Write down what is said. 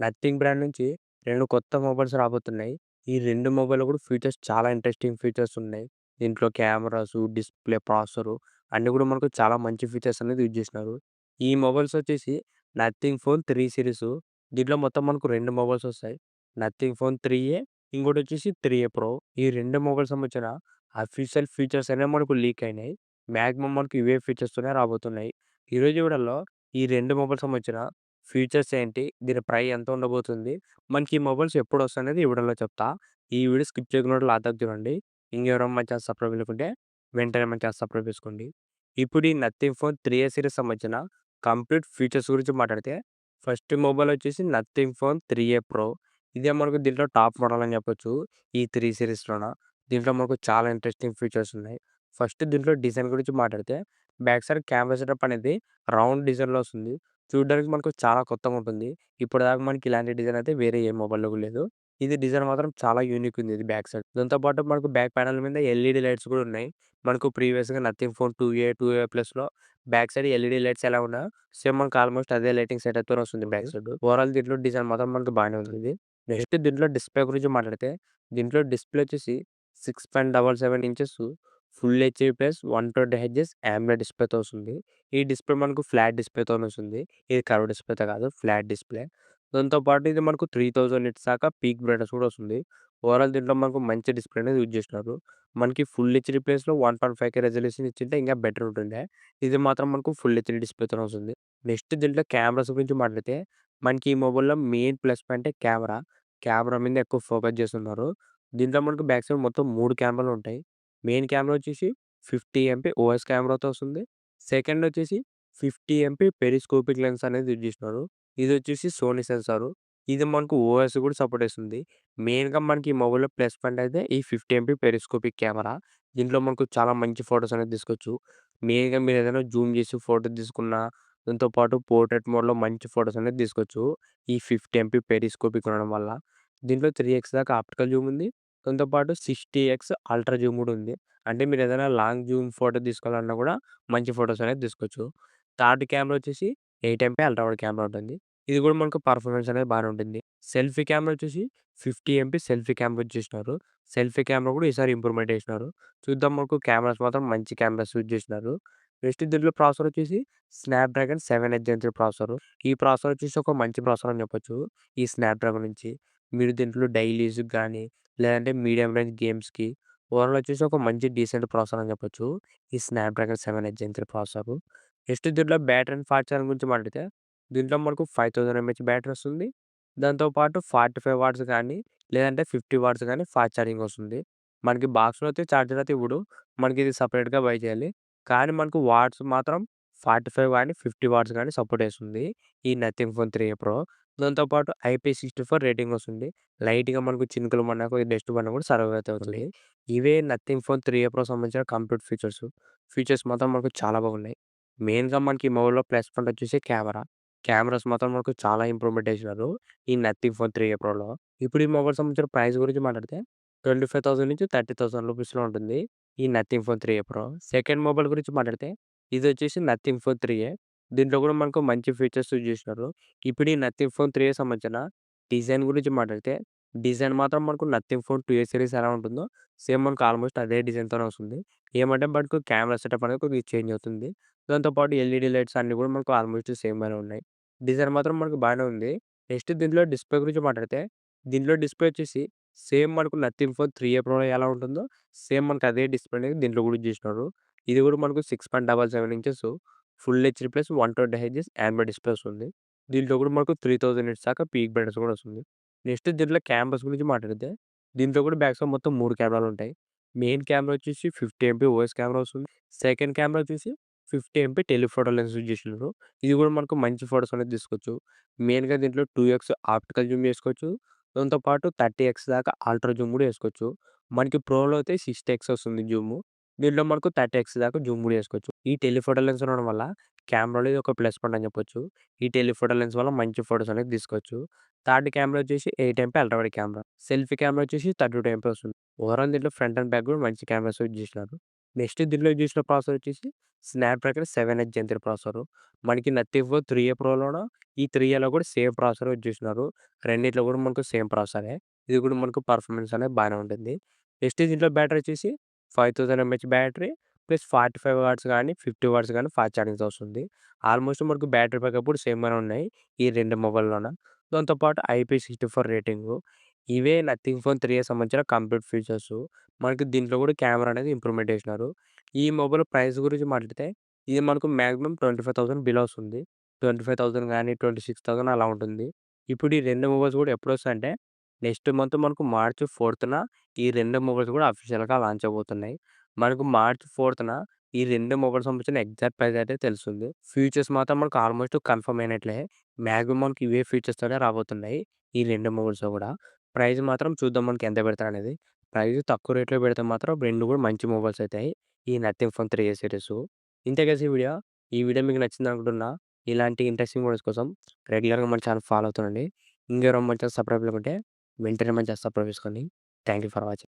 Nothing brand నుంచి 2 కొత్త mobiles రాబోతున్నాయి. ఈ 2 మొబైల్‌లో కూడా ఫీచర్స్ చాలా ఇంట్రెస్టింగ్ ఫీచర్స్ ఉన్నాయి. దీంట్లో కెమెరాసు, డిస్‌ప్లే, ప్రాసెసరు అన్నీ కూడా మనకు చాలా మంచి ఫీచర్స్ అనేది యూజ్ చేసినారు. ఈ మొబైల్స్ వచ్చేసి నథింగ్ ఫోన్ 3 సీరీసు. దీంట్లో మొత్తం మనకు 2 మొబైల్స్ వస్తాయి. నథింగ్ ఫోన్ 3ఏ ఇంకోటొచ్చేసి 3ఏ ప్రో. ఈ 2 మొబైల్స్ సంబంధించిన అఫీషియల్ ఫీచర్స్ అనేవి మనకు లీక్ అయినాయి. మాక్సిమం మనకు ఇవే ఫీచర్స్తోనే రాబోతున్నాయి. ఈరోజు వీడియోలో ఈ 2 మొబైల్స్ సంబంధించిన ఫీచర్స్ ఏంటి? దీని ఎంత ఉండబోతుంది? మనకి ఈ మొబైల్స్ ఎప్పుడొస్తాయనేది ఈ వీడియోలో చెప్తా. ఈ వీడియో స్కిప్ చేయకుండా లాస్ట్ దాకా చూడండి. ఇంకెవరైనా మన ఛానల్ సబ్స్క్రైబ్ చేయకుంటే వెంటనే మన ఛానల్ సబ్స్క్రైబ్ చేసుకోండి. ఇప్పుడు ఈ నథింగ్ ఫోన్ 3ఏ సీరీస్ సంబంధించిన కంప్లీట్ ఫీచర్స్ గురించి మాట్లాడితే ఫస్ట్ మొబైల్ వచ్చేసి నథింగ్ ఫోన్ 3ఏ ప్రో. ఇదే మనకు దీంట్లో టాప్ మోడల్ అని చెప్పొచ్చు. ఈ 3 సీరీస్‌లోన. దీంట్లో మనకు చాలా ఇంట్రెస్టింగ్ ఫీచర్స్ ఉన్నాయి. ఫస్ట్ దీంట్లో డిజైన్ గురించి మాట్లాడితే బ్యాక్ సైడ్ కెమెరా సెటప్ అనేది రౌండ్ డిజైన్‌లో వస్తుంది. చూడ్డానికి మనకు చాలా కొత్తగుంటుంది. ఇప్పటిదాకా మనకి ఇలాంటి డిజైన్ అయితే వేరే ఏ మొబైల్‌లో కూడా లేదు. ఇది డిజైన్ మాత్రం చాలా యూనిక్ ఉంది ఇది బ్యాక్ సైడ్. దాంతో పాటు మనకు బ్యాక్ ప్యానెల్ మీద ఎల్ఈడీ లైట్స్ కూడా ఉన్నాయి. మనకు ప్రీవియస్‌గా నథింగ్ ఫోన్ 2ఏ ప్లస్‌లో బ్యాక్ సైడ్ ఎల్ఈడీ లైట్స్ ఎలా ఉన్నాయో సేమ్ మనకు ఆల్మోస్ట్ అదే లైటింగ్ సెటప్‌తోనే వస్తుంది బ్యాక్ సైడ్. ఓవరాల్ దీంట్లో డిజైన్ మాత్రం మనకు బానే ఉంది. నెక్స్ట్ దీంట్లో డిస్‌ప్లే గురించి మాట్లాడితే దీంట్లో డిస్‌ప్లే వచ్చేసి 6.77 inches full HD plus 120 hertz AMOLED డిస్‌ప్లేతో వస్తుంది. ఈ డిస్‌ప్లే మనకు ఫ్లాట్ డిస్‌ప్లేతోనే వస్తుంది. ఇది కర్వ్ డిస్‌ప్లేతో కాదు ఫ్లాట్ డిస్‌ప్లే. దాంతో పాటు ఇది మనకు 3000 నిట్స్ దాకా పీక్ బ్రైట్‌నెస్ కూడా వస్తుంది. ఓవరాల్ దీంట్లో మనకు మంచి డిస్‌ప్లే అనేది యూజ్ చేసినారు. మనకి ఫుల్ హెచ్‌డీ ప్లస్‌లో 1.5K రెజల్యూషన్ ఇచ్చింటే ఇంకా బెటర్ ఉంటుండే. ఇది మాత్రం మనకు ఫుల్ హెచ్‌డీ డిస్‌ప్లేతోనే వస్తుంది. నెక్స్ట్ దీంట్లో కెమెరాస్ గురించి మాట్లాడితే మనకి ఈ మొబైల్‌లో మెయిన్ ప్లస్ పాయింటే కెమెరా. కెమెరా మీద ఎక్కువ ఫోకస్ చేస్తున్నారు. దీంట్లో మనకు బ్యాక్ సైడ్ మొత్తం 3 కెమెరాలు ఉంటాయి. మెయిన్ కెమెరా వచ్చేసి 50 ఎంపీ ఓఎస్ కెమెరాతో వస్తుంది. సెకండ్ వచ్చేసి 50 ఎంపీ పెరిస్కోపిక్ లెన్స్ అనేది యూజ్ చేసినారు. ఇది వచ్చేసి సోనీ సెన్సారు. ఇది మనకు ఓఎస్ కూడా సపోర్ట్ చేస్తుంది. మెయిన్‌గా మనకి ఈ మొబైల్‌లో ప్లస్ పాయింట్ అయితే ఈ 50 ఎంపీ పెరిస్కోపిక్ కెమెరా. దీంట్లో మనకు చాలా మంచి ఫోటోస్ అనేది తీసుకోవచ్చు. మెయిన్‌గా మీరు ఏదైనా జూమ్ చేసి ఫోటో తీసుకున్నా, దాంతో పాటు పోర్ట్రేట్ మోడ్‌లో మంచి ఫోటోస్ అనేది తీసుకోవచ్చు. ఈ 50 ఎంపీ పెరిస్కోపిక్ ఉండడం వల్ల. దీంట్లో 3x దాకా ఆప్టికల్ జూమ్ ఉంది. దాంతో పాటు 60x అల్ట్రా జూమ్ కూడా ఉంది. అంటే మీరు ఏదైనా లాంగ్ జూమ్ ఫోటో తీసుకోవాలన్నా కూడా మంచి ఫోటోస్ అనేది తీసుకోవచ్చు. థర్డ్ కెమెరా వచ్చేసి 8 ఎంపీ అల్ట్రా వైడ్ కెమెరా ఉంటుంది. ఇది కూడా మనకు పర్ఫార్మెన్స్ అనేది బానే ఉంటుంది. సెల్ఫీ కెమెరా వచ్చేసి 50 ఎంపీ సెల్ఫీ కెమెరా యూజ్ చేసినారు. సెల్ఫీ కెమెరా కూడా ఈసారి ఇంప్రూవ్‌మెంట్ చేసినారు. చూద్దాం మనకు కెమెరాస్ మాత్రం మంచి కెమెరాస్ యూజ్ చేసినారు. నెక్స్ట్ దీంట్లో ప్రాసెసర్ వచ్చేసి స్నాప్‌డ్రాగన్ 7 ఎస్ జెన్ 3 ప్రాసెసర్. ఈ ప్రాసెసర్ వచ్చేసి ఒక మంచి ప్రాసెసర్ అని చెప్పొచ్చు. ఈ స్నాప్‌డ్రాగన్ నుంచి. మీరు దీంట్లో డైలీ యూజ్‌కి గాని, లేదంటే మీడియం రేంజ్ గేమ్స్‌కి ఓవరాల్ వచ్చేసి ఒక మంచి డీసెంట్ ప్రాసెసర్ అని చెప్పొచ్చు. ఈ స్నాప్‌డ్రాగన్ 7 ఎస్ జెన్ 3 ప్రాసెసరు. నెక్స్ట్ దీంట్లో బ్యాటరీ అండ్ ఫాస్ట్ ఛార్జింగ్ గురించి మాట్లాడితే దీంట్లో మనకు 5000 ఎంహెచ్ బ్యాటరీ వస్తుంది. దాంతో పాటు 45 వాట్స్ గానీ, లేదంటే 50 వాట్స్ గానీ ఫాస్ట్ ఛార్జింగ్ వస్తుంది. మనకి బాక్స్‌లో అయితే చార్జర్ అయితే ఇవ్వడు. మనకి ఇది సెపరేట్‌గా బై చేయాలి. కానీ మనకు వాట్స్ మాత్రం 45 గానీ, 50 వాట్స్ గానీ సపోర్ట్ చేస్తుంది. ఈ నథింగ్ ఫోన్ 3 ప్రో. దాంతో పాటు IP64 రేటింగ్ వస్తుంది. లైట్‌గా మనకు చినుకులు పడినా, కొద్దిగా డస్ట్ పడినా కూడా సర్వైవ్ అయితే అవుతుంది. ఇవే నథింగ్ ఫోన్ 3 ప్రో సంబంధించిన కంప్లీట్ ఫీచర్స్. ఫీచర్స్ మాత్రం మనకు చాలా బాగున్నాయి. మెయిన్‌గా మనకి ఈ మొబైల్‌లో ప్లస్ పాయింట్ వచ్చేసి కెమెరా. కెమెరాస్ మాత్రం మనకు చాలా ఇంప్రూవ్‌మెంట్ చేసినారు. ఈ నథింగ్ ఫోన్ 3 ప్రోలో. ఇప్పుడు ఈ మొబైల్ సంబంధించిన ప్రైస్ గురించి మాట్లాడితే 25,000-30,000 రూపీస్‌లో ఉంటుంది. ఈ nothing phone 3 pro. Second mobile గురించి మాట్లాడితే ఇదొచ్చేసి నథింగ్ ఫోన్ 3ఏ. దీంట్లో కూడా మనకు మంచి ఫీచర్స్ యూజ్ చేసినారు. ఇప్పుడు ఈ నథింగ్ ఫోన్ 3ఏ సంబంధించిన డిజైన్ గురించి మాట్లాడితే డిజైన్ మాత్రం మనకు నథింగ్ ఫోన్ 2ఏ సీరీస్ ఎలా ఉంటుందో సేమ్ మనకు ఆల్మోస్ట్ అదే డిజైన్‌తోనే వస్తుంది. ఏమంటే మనకు కెమెరా సెటప్ అనేది కొద్దిగా చేంజ్ అవుతుంది. దాంతో పాటు ఎల్ఈడీ లైట్స్ అన్నీ కూడా మనకు ఆల్మోస్ట్ సేమ్ గానే ఉన్నాయి. డిజైన్ మాత్రం మనకు బానే ఉంది. నెక్స్ట్ దీంట్లో డిస్‌ప్లే గురించి మాట్లాడితే దీంట్లో డిస్‌ప్లే వచ్చేసి సేమ్ మనకు నథింగ్ ఫోన్ 3ఏ ప్రోలో ఎలా ఉంటుందో సేమ్ మనకు అదే డిస్‌ప్లే అనేది దీంట్లో కూడా యూజ్ చేసినారు. ఇది కూడా మనకు 6.77 inches full HD plus 120 hertz AMOLED display వస్తుంది. దీంట్లో కూడా మనకు 3000 నిట్స్ దాకా పీక్ బ్రైట్‌నెస్ కూడా వస్తుంది. నెక్స్ట్ దీంట్లో కెమెరాస్ గురించి మాట్లాడితే దీంట్లో కూడా బ్యాక్ సైడ్ మొత్తం 3 కెమెరాలు ఉంటాయి. మెయిన్ కెమెరా వచ్చేసి 50 ఎంపీ ఓఎస్ కెమెరా వస్తుంది. సెకండ్ కెమెరా వచ్చేసి 50 ఎంపీ టెలిఫోటో లెన్స్ యూజ్ చేసినారు. ఇది కూడా మనకు మంచి ఫోటోస్ అనేది తీసుకోవచ్చు. మెయిన్‌గా దీంట్లో 2x ఆప్టికల్ జూమ్ చేసుకోవచ్చు. దాంతో పాటు 30x దాకా అల్ట్రా జూమ్ కూడా చేసుకోవచ్చు. మనకి ప్రోలో అయితే 60x వస్తుంది జూము. దీంట్లో మనకు 30x దాకా జూమ్ కూడా చేసుకోవచ్చు. ఈ టెలిఫోటో లెన్స్ ఉండడం వల్ల కెమెరాలో ఇది ఒక ప్లస్ పాయింట్ అని చెప్పొచ్చు. ఈ టెలిఫోటో లెన్స్ వల్ల మంచి ఫోటోస్ అనేది తీసుకోవచ్చు. థర్డ్ కెమెరా వచ్చేసి 8 MP ultra wide camera. Selfie camera వచ్చేసి 32 ఎంపీ వస్తుంది. ఓవరాల్ దీంట్లో ఫ్రంట్ అండ్ బ్యాక్ కూడా మంచి కెమెరాస్ యూజ్ చేసినారు. నెక్స్ట్ దీంట్లో యూజ్ చేసిన ప్రాసెసర్ వచ్చేసి స్నాప్‌డ్రాగన్ 7 జెన్ 3 ప్రాసెసరు. మనకి నథింగ్ ఫోన్ 3A ప్రోలోన ఈ 3Aలో కూడా సేమ్ ప్రాసెసర్ యూజ్ చేసినారు. రెండిట్లో కూడా మనకు సేమ్ ప్రాసెసరే. ఇది కూడా మనకు పర్ఫార్మెన్స్ అనేది బానే ఉంటుంది. నెక్స్ట్ దీంట్లో బ్యాటరీ వచ్చేసి 5000 ఎంహెచ్ బ్యాటరీ ప్లస్ 45 వాట్స్ గాని, 50 వాట్స్ గాని ఫాస్ట్ ఛార్జింగ్‌తో వస్తుంది. ఆల్మోస్ట్ మనకు బ్యాటరీ బ్యాకప్ కూడా సేమ్‌గానే ఉన్నాయి ఈ 2 మొబైల్‌లోన. దాంతో పాటు IP64 రేటింగు. ఇవే నథింగ్ ఫోన్ 3A సంబంధించిన కంప్లీట్ ఫీచర్సు. మనకి దీంట్లో కూడా కెమెరా అనేది ఇంప్రూవ్‌మెంట్ చేసినారు. ఈ మొబైల్ ప్రైస్ గురించి మాట్లాడితే ఇది మనకు మాక్సిమం 25,000 బిలో వస్తుంది. 25,000 గాని, 26,000 అలా ఉంటుంది. ఇప్పుడు ఈ 2 మొబైల్స్ కూడా ఎప్పుడొస్తాయంటే నెక్స్ట్ మంత్ మనకు మార్చ్ 4థ్ ఈ 2 మొబైల్స్ కూడా అఫీషియల్‌గా లాంచ్ అవ్వబోతున్నాయి. మనకు మార్చ్ 4థ్ ఈ 2 మొబైల్స్ సంబంధించిన ఎగ్జాక్ట్ ప్రైస్ అయితే తెలుస్తుంది. ఫీచర్స్ మాత్రం మనకు ఆల్మోస్ట్ కన్ఫర్మ్ అయినట్లే. మాక్సిమం మనకి ఇవే ఫీచర్స్‌తోనే రాబోతున్నాయి. ఈ 2 మొబైల్స్‌లో కూడా. ప్రైస్ మాత్రం చూద్దాం మనకి ఎంత పెడతారనేది. ప్రైస్ తక్కువ రేట్‌లో పెడితే మాత్రం 2 కూడా మంచి మొబైల్స్ అయితాయి. ఈ నథింగ్ ఫోన్ 3A సీరీసు. ఇంతే గైస్ ఈ వీడియో. ఈ వీడియో మీకు నచ్చిందనుకుంటున్నా. ఇలాంటి ఇంట్రెస్టింగ్ వీడియోస్ కోసం రెగ్యులర్‌గా మన ఛానల్ ఫాలో అవుతుండండి. ఇంకెవరైనా మన ఛానల్ సబ్స్క్రైబ్ చేయకుంటే వెంటనే మన ఛానల్ సబ్స్క్రైబ్ చేసుకోండి. Thank you for watching.